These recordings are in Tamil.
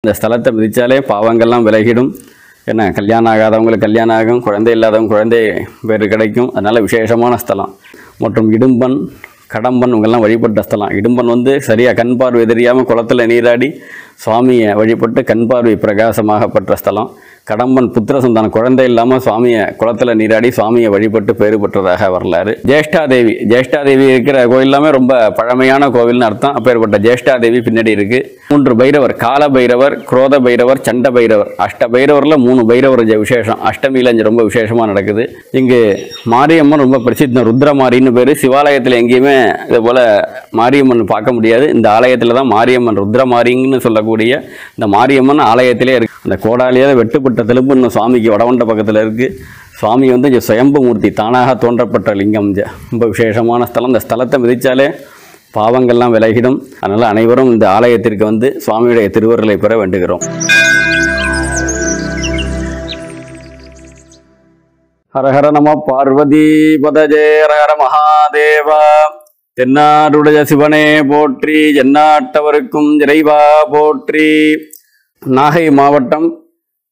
இந்த ஸ்தலத்தை மிதித்தாலே பாவங்கள்லாம் விலகிடும். என்ன, கல்யாணம் ஆகாதவங்களுக்கு கல்யாணம் ஆகும், குழந்தை இல்லாதவங்க குழந்தை பேர் கிடைக்கும். அதனால் விசேஷமான ஸ்தலம். மற்றும் இடும்பன், கடம்பன் இவங்கெல்லாம் வழிபட்ட ஸ்தலம். இடும்பன் சரியாக கண் பார்வை தெரியாமல் குளத்தில் நீராடி சுவாமியை வழிபட்டு கண் பார்வை பிரகாசமாக பெற்ற ஸ்தலம். கடம்பன் புத்திர சந்தானம், குழந்தை இல்லாமல் சுவாமியை குளத்தில் நீராடி சுவாமியை வழிபட்டு பேறு பெற்றதாக வரலாறு. ஜேஷ்டாதேவி, ஜேஷ்டாதேவி இருக்கிற கோயில் எல்லாமே ரொம்ப பழமையான கோவில்னு அர்த்தம். அப்பேற்பட்ட ஜேஷ்டாதேவி பின்னாடி இருக்குது. 3 பைரவர், கால பைரவர், குரோத பைரவர், சண்ட பைரவர், அஷ்ட பைரவரில் 3 பைரவர் விசேஷம். அஷ்டமியில் இங்கே ரொம்ப விசேஷமாக நடக்குது. இங்கு மாரியம்மன் ரொம்ப பிரசித்தம். ருத்ரமாரின்னு பேர். சிவாலயத்தில் எங்கேயுமே இது போல் மாரியம்மன் பார்க்க முடியாது. இந்த ஆலயத்தில் தான் மாரியம்மன், ருத்ரமாரின்னு சொல்லக்கூடிய இந்த மாரியம்மன் ஆலயத்திலே இருக்குது. அந்த கோடாலியாக வெட்டுப்பட்ட தெலும்புன்னு சுவாமிக்கு வடவண்ட பக்கத்தில் இருக்குது. சுவாமி இங்கே சுயம்பு மூர்த்தி, தானாக தோன்றப்பட்ட லிங்கம். ரொம்ப விசேஷமான ஸ்தலம். இந்த ஸ்தலத்தை மிதித்தாலே பாவங்கள்லாம் விலகிடும். அதனால் அனைவரும் இந்த ஆலயத்திற்கு சுவாமியுடைய திருவருளை பெற வேண்டுகிறோம். ஹரஹர நம பார்வதி பதஜே ஹர மகாதேவா. தென்னாடுடைய சிவனே போற்றி, எந்நாட்டவருக்கும் இறைவா போற்றி. நாகை மாவட்டம்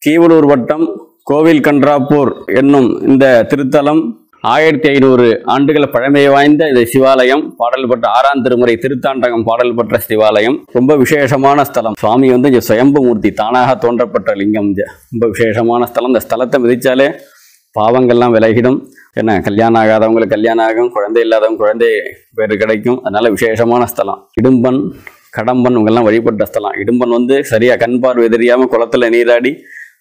கீவளூர் வட்டம் கோவில் கன்றாப்பூர் என்னும் இந்த திருத்தலம் 1500 ஆண்டுகள் பழமை வாய்ந்த இந்த சிவாலயம். பாடல் பெற்ற 6ஆம் திருமுறை திருத்தாண்டகம் பாடல் பெற்ற சிவாலயம். ரொம்ப விசேஷமான ஸ்தலம். சுவாமி இங்கே சுயம்பு மூர்த்தி, தானாக தோன்றப்பட்ட லிங்கம். ரொம்ப விசேஷமான ஸ்தலம். இந்த ஸ்தலத்தை மிதித்தாலே பாவங்கள்லாம் விலகிடும். என்ன, கல்யாணம் ஆகாதவங்களுக்கு கல்யாணம் ஆகும், குழந்தை இல்லாதவங்க குழந்தை பேர் கிடைக்கும். அதனால் விசேஷமான ஸ்தலம். இடும்பன், கடம்பன் இவங்கெல்லாம் வழிபட்ட ஸ்தலம். இடும்பன் சரியாக கண் பார்வை தெரியாமல் குளத்தில் நீராடி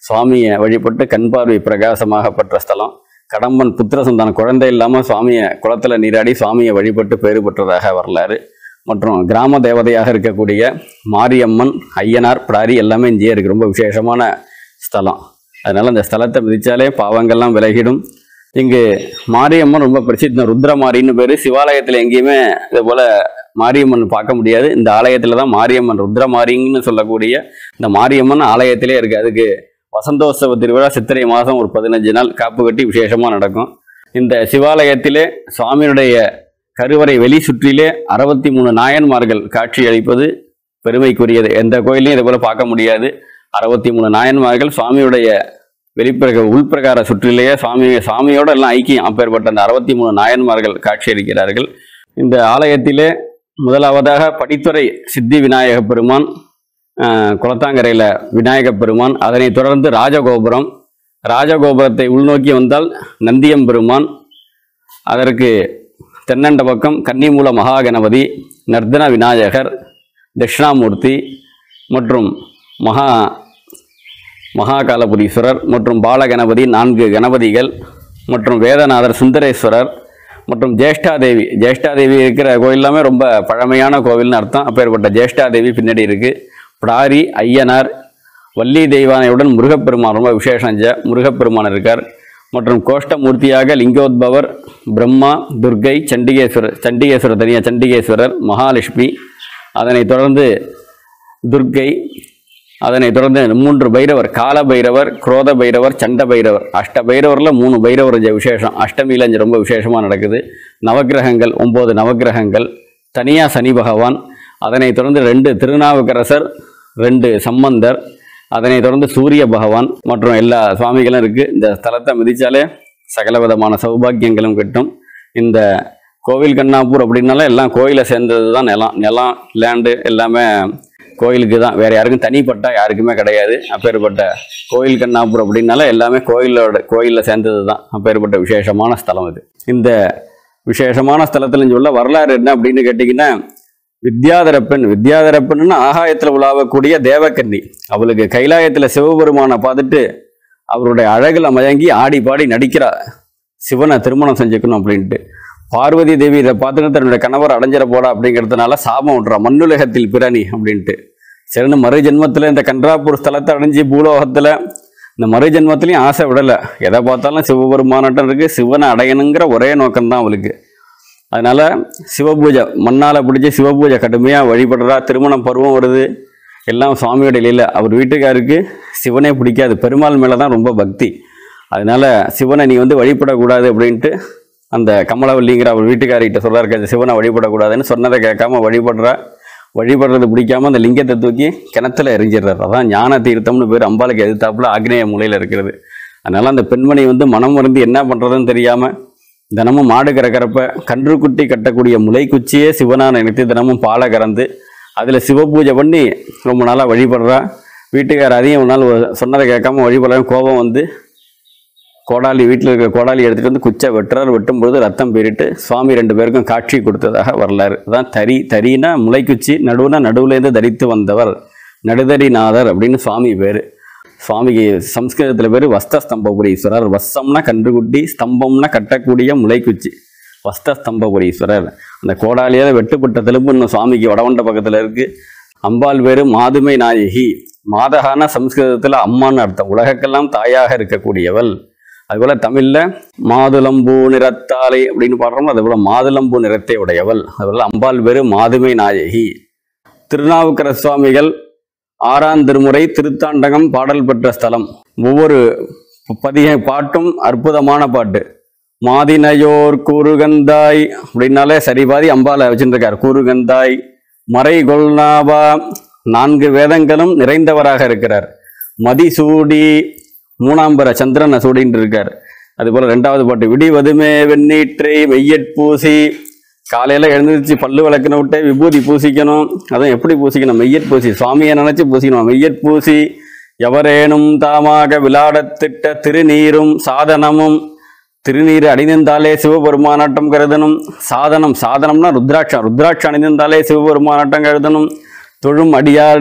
சுவாமியை வழிபட்டு கண் பார்வை பிரகாசமாக பெற்ற ஸ்தலம். கடம்பன் புத்திர சந்தானம், குழந்தை இல்லாமல் சுவாமியை குளத்தில் நீராடி சுவாமியை வழிபட்டு பேறு பெற்றதாக வரலாறு. மற்றும் கிராம தேவதையாக இருக்கக்கூடிய மாரியம்மன், ஐயனார், பிடாரி எல்லாமே இங்கே இருக்குது. ரொம்ப விசேஷமான ஸ்தலம். அதனால் இந்த ஸ்தலத்தை மிதித்தாலே பாவங்கள்லாம் விலகிடும். இங்கு மாரியம்மன் ரொம்ப பிரசித்தம். ருத்ரமாரின்னு பேர். சிவாலயத்தில் எங்கேயுமே இது போல் மாரியம்மன் பார்க்க முடியாது. இந்த ஆலயத்தில் தான் மாரியம்மன், ருத்ரமாரின்னு சொல்லக்கூடிய இந்த மாரியம்மன் ஆலயத்திலே இருக்குது. அதுக்கு வசந்தோத்சவ திருவிழா சித்திரை மாதம் ஒரு 15 நாள் காப்பு கட்டி விசேஷமாக நடக்கும். இந்த சிவாலயத்திலே சுவாமியுடைய கருவறை வெளி சுற்றிலே 63 நாயன்மார்கள் காட்சி அளிப்பது பெருமைக்குரியது. எந்த கோயிலையும் இது போல் பார்க்க முடியாது. 63 நாயன்மார்கள் சுவாமியுடைய உள்பிரகார சுற்றிலேயே சுவாமியோட எல்லாம் ஐக்கியம். அப்பேற்பட்ட அந்த 63 நாயன்மார்கள் காட்சி அளிக்கிறார்கள். இந்த ஆலயத்திலே முதலாவதாக படித்துறை சித்தி விநாயக பெருமான், குளத்தாங்கரையில் விநாயக பெருமான், அதனைத் தொடர்ந்து ராஜகோபுரம். ராஜகோபுரத்தை உள்நோக்கி வந்தால் நந்தியம் பெருமான், அதற்கு தென்னண்ட பக்கம் கன்னிமூல மகாகணபதி, நர்தன விநாயகர், தட்சிணாமூர்த்தி மற்றும் மகாகாலபுரீஸ்வரர் மற்றும் பாலகணபதி 4 கணபதிகள் மற்றும் வேதநாதர், சுந்தரேஸ்வரர் மற்றும் ஜேஷ்டாதேவி. ஜேஷ்டாதேவி இருக்கிற கோயில் எல்லாமே ரொம்ப பழமையான கோவில்னு அர்த்தம். அப்பேற்பட்ட ஜேஷ்டாதேவி பின்னாடி இருக்குது. பிடாரி, ஐயனார், வள்ளி தெய்வானையுடன் முருகப்பெருமான் ரொம்ப விசேஷம். முருகப்பெருமான் இருக்கார். மற்றும் கோஷ்டமூர்த்தியாக லிங்கோத்பவர், பிரம்மா, துர்க்கை, சண்டிகேஸ்வரர் தனியாக சண்டிகேஸ்வரர், மகாலட்சுமி, அதனைத் தொடர்ந்து துர்க்கை, அதனைத் தொடர்ந்து 3 பைரவர், கால பைரவர், குரோத பைரவர், சண்ட பைரவர். அஷ்ட பைரவரில் 3 பைரவர் விசேஷம். அஷ்டமியில் இங்கே ரொம்ப விசேஷமாக நடக்குது. நவக்கிரகங்கள் 9 நவக்கிரகங்கள், தனியாக சனி பகவான், அதனைத் தொடர்ந்து 2 திருநாவுக்கரசர், 2 சம்பந்தர், அதனைத் தொடர்ந்து சூரிய பகவான் மற்றும் எல்லா சுவாமிகளும் இருக்குது. இந்த ஸ்தலத்தை மிதித்தாலே சகல விதமான சௌபாக்கியங்களும் கிட்டும். இந்த கோவில் கண்ணாப்பூர் அப்படின்னாலே எல்லாம் கோயிலை சேர்ந்தது தான். நிலம் லேண்டு எல்லாமே கோயிலுக்கு தான், வேறு யாருக்கும் தனிப்பட்ட யாருக்குமே கிடையாது. அப்பேற்பட்ட கோயில் கண்ணாப்பூர் அப்படின்னால எல்லாமே கோயிலில் சேர்ந்தது தான். அப்பேற்பட்ட விசேஷமான ஸ்தலம் இது. இந்த விசேஷமான ஸ்தலத்தில் சொல்ல வரலாறு என்ன அப்படின்னு கேட்டிங்கன்னா, வித்யாதரப்பெண்ணுன்னா ஆகாயத்தில் உலாவக்கூடிய தேவக்கன்னி. அவளுக்கு கைலாயத்தில் சிவபெருமானை பார்த்துட்டு அவருடைய அழகில் மயங்கி ஆடி பாடி நடிக்கிறா சிவனை திருமணம் செஞ்சுக்கணும் அப்படின்ட்டு. பார்வதி தேவி இதை பார்த்துட்டு தன்னுடைய கணவர் அடைஞ்சிட போடா அப்படிங்கிறதுனால சாபம் விட்றா, மண்ணுலகத்தில் பிறனி அப்படின்ட்டு. சரின்னு மறு ஜென்மத்தில் இந்த கன்றாப்பூர் ஸ்தலத்தை அடைஞ்சி பூலோகத்தில் இந்த மறு ஜென்மத்திலையும் ஆசை விடலை. எதை பார்த்தாலும் சிவபெருமானட்டம் இருக்குது, சிவனை அடையணுங்கிற ஒரே நோக்கம்தான் அவளுக்கு. அதனால் சிவபூஜை மண்ணால் பிடிச்சி சிவபூஜை கடுமையாக வழிபடுறா. திருமணம் பருவம் வருது, எல்லாம் சுவாமியோட இல்லை. அவர் வீட்டுக்காருக்கு சிவனே பிடிக்காது, பெருமாள் மேலே தான் ரொம்ப பக்தி. அதனால் சிவனை நீ வழிபடக்கூடாது அப்படின்ட்டு அந்த கமலவல்லிங்கிற அவர் வீட்டுக்காரிகிட்ட சொல்கிறாரு, சிவனை வழிபடக்கூடாதுன்னு சொன்னதை கேட்காம வழிபடுறா. வழிபடுறது பிடிக்காம அந்த லிங்கத்தை தூக்கி கிணத்துல எரிஞ்சிடுறாரு. அதான் ஞான தீர்த்தம்னு பேர். அம்பாளுக்கு எதிர்த்தாப்புல ஆக்னேய மூலையில் இருக்கிறது. அதனால அந்த பெண்மணி மனம் மருந்து என்ன பண்றதுன்னு தெரியாம தினமும் மாடு கறக்கிறப்ப கன்றுக்குட்டி கட்டக்கூடிய முளைக்குச்சியே சிவனா நினைத்து தினமும் பாலை கறந்து அதில் சிவபூஜை பண்ணி ரொம்ப நாளாக வழிபடுறா. வீட்டுக்கார அதையும் ஒரு நாள் சொன்னதை கேட்காம வழிபடுற கோபம் கோடாலி, வீட்டில் இருக்கிற கோடாலி எடுத்துகிட்டு குச்சை வெட்டுறாரு. வெட்டும்பொழுது ரத்தம் பீறிட்டு சுவாமி 2 பேருக்கும் காட்சி கொடுத்ததாக வரலாறு. அதான் தரினா முளைக்குச்சி, நடுவுலேருந்து தரித்து வந்தவர் நடுதரிநாதர் அப்படின்னு சுவாமி பேர். சுவாமிக்கு சம்ஸ்கிருதத்தில் பேர் வஸ்தஸ்தம்பபுரீஸ்வரர். வஸ்தம்னா கன்றுக்குட்டி, ஸ்தம்பம்னா கட்டக்கூடிய முளைக்குச்சி, வஸ்தஸ்தம்பபுரீஸ்வரர். அந்த கோடாலியால் வெட்டுப்பட்ட தெலும்பு இன்னும் சுவாமிக்கு வடவண்ட பக்கத்தில் இருக்குது. அம்பாள் பேர் மாதுமை நாயகி. மாதகான சம்ஸ்கிருதத்தில் அம்மான்னு அர்த்தம், உலகக்கெல்லாம் தாயாக இருக்கக்கூடியவள். அதுபோல் தமிழில் மாதுளம்பூ நிறத்தாலை அப்படின்னு பாடுறோம்ல, அதுபோல் மாதுளம்பூ நிறத்தை உடையவள். அதுபோல் அம்பாள் பேர் மாதுமை நாயகி. திருநாவுக்கர சுவாமிகள் 6ஆம் திருமுறை திருத்தாண்டகம் பாடல் பெற்ற ஸ்தலம். ஒவ்வொரு பாட்டும் அற்புதமான பாட்டு. மாதினையோர் கூறுகந்தாய் அப்படின்னாலே சரிபாதி அம்பாளை வச்சுருக்கார். கூறுகந்தாய் மறை கொள்நாபா, 4 வேதங்களும் நிறைந்தவராக இருக்கிறார். மதிசூடி, 3ஆம் பர சந்திரனை சூடின்னு இருக்கார். அதுபோல் 2வது பாட்டு விடிவதுமே வெண்ணீற்றை மெய்யற்பூசி. காலையில் எழுந்திரிச்சு பல்லு விளக்குன விட்டு விபூதி பூசிக்கணும். அதான் எப்படி பூசிக்கணும்? மெய்யற்பூசி, சுவாமியை நினச்சி பூசிக்கணும். மெய்யற்பூசி எவரேனும் தாமாக விளாடத்திட்ட திருநீரும் சாதனமும். திருநீர் அணிந்தாலே சிவபெருமானாட்டம் கருதணும். சாதனம்னா ருத்ராட்சம் அணிந்தாலே சிவபெருமானாட்டம் கருதணும். தொழும் அடியார்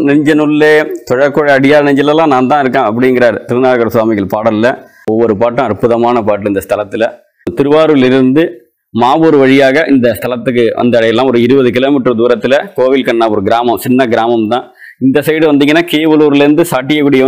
நெஞ்சனுள்ளே, தொழக்குழ அடியார் நெஞ்சிலெல்லாம் நான் தான் இருக்கேன் அப்படிங்கிறார் திருநாவுக்கர சுவாமிகள் பாடலில். ஒவ்வொரு பாட்டும் அற்புதமான பாட்டு. இந்த ஸ்தலத்தில் திருவாரூரிலிருந்து மாவூர் வழியாக இந்த ஸ்தலத்துக்கு அடையலாம். ஒரு 20 கிலோமீட்டர் தூரத்தில் கோவில் கண்ணா ஒரு கிராமம், சின்ன கிராமம் தான். இந்த சைடு வந்தீங்கன்னா கீவலூர்லேருந்து சாட்டியகுடி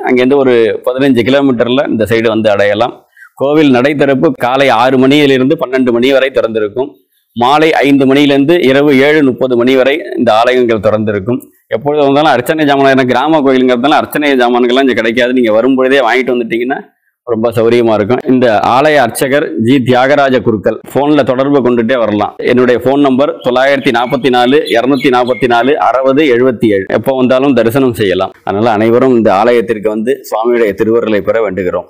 அங்கேருந்து ஒரு 15 கிலோமீட்டரில் இந்த சைடு அடையலாம். கோவில் நடை திறப்பு காலை 6 மணியிலிருந்து 12 மணி வரை திறந்திருக்கும். மாலை 5 மணியிலேருந்து இரவு 7:30 மணி வரை இந்த ஆலயங்கள் திறந்திருக்கும். எப்பொழுது வந்தாலும் அர்ச்சனை ஜாமான், கிராம கோயிலுங்கிறதுனால அர்ச்சனை ஜாமான்கள்லாம் இங்கே கிடைக்காது. நீங்கள் வரும்பொழுதே வாங்கிட்டு வந்துட்டீங்கன்னா ரொம்ப சௌரியமாக இருக்கும். இந்த ஆலய அர்ச்சகர் ஜி தியாகராஜ குருக்கள். ஃபோனில் தொடர்பு கொண்டுட்டே வரலாம். என்னுடைய ஃபோன் நம்பர் 944 244 60 77. எப்போ வந்தாலும் தரிசனம் செய்யலாம். அதனால் அனைவரும் இந்த ஆலயத்திற்கு சுவாமியுடைய திருவருளை பெற வேண்டுகிறோம்.